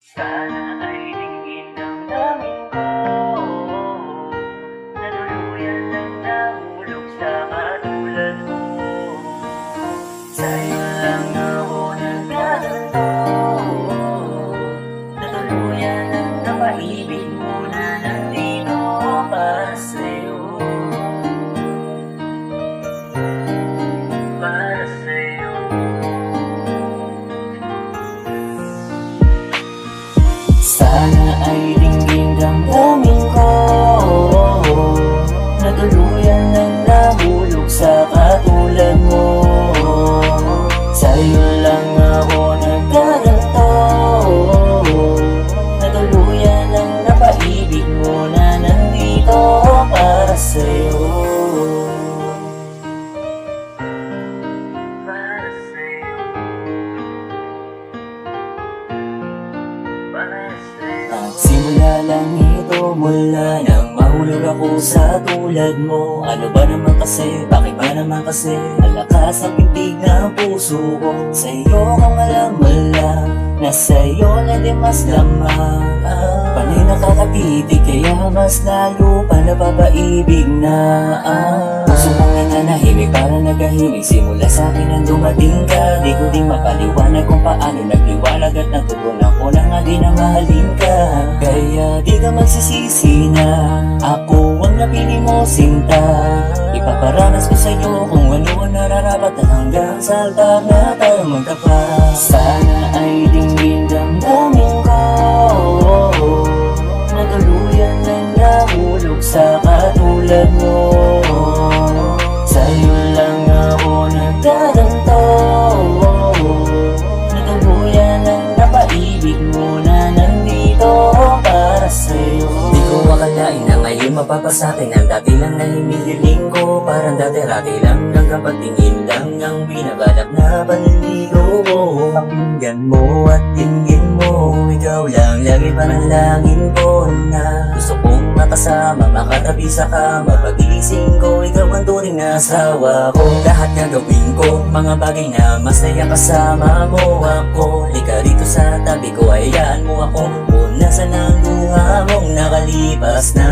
Sana ay dinggin damdamin ko na tuluyan ng nahulog sa katulad mo. Sa'yo lang ako nagkaganto, na tuluyan ng napaibig mo na nandito para sa'yo. Para sa'yo. Sana ay dinggin damdamin ko na tuluyan ng nahulog sa katulad mo. Sa'yo lang ako nagkaganto, na tuluyan ng napaibig mo na nandito para sa'yo. Para sa'yo. Simula lang ito, mula nang mahulog ako sa tulad mo. Ano ba naman kasi, bakit ba naman kasi malakas ang pintig ng puso ko. Sa'yo kung alam mo lang, na sa'yo na di mas lamang. Panay nakakatitig, kaya mas lalo pa napapaibig na. Puso ko nga nanahimik, para nagahimik. Simula sa akin nang dumating ka, di ko din mapaliwanag kung paano nagliwalag at natutunan ko na nga din na mahalin ka. Kaya di ka magsisisi na ako ang napili mo, sinta. Ipaparanas ko sa'yo kung ano ang nararapat at hanggang sa altar na tayo magtapat. Sana ay dinggin damdamin ko na tuluyan ng nahulog sa katulad mo. Sa'yo lang ako nagkaganto, na tuluyan ng napaibig mo na nandito para sa'yo. Di ko akalain na ngayon mapapasakin ang dati lang na hinihiling ko. Parang dati-rati lang hanggang pagtingin lang ang binabalak na panligo mo. Pakinggan mo at tingin mo, ikaw lang lagi panalangin ko na gusto kong makasama, makatabi sa kama. Pagising ko, ikaw ang tunay na asawa ko. Lahat gagawin ko, mga bagay na masaya kasama mo ako. Lika rito sa tabi ko, hayaan mo ako. Kung nasaan ang luha mong nakalipas na.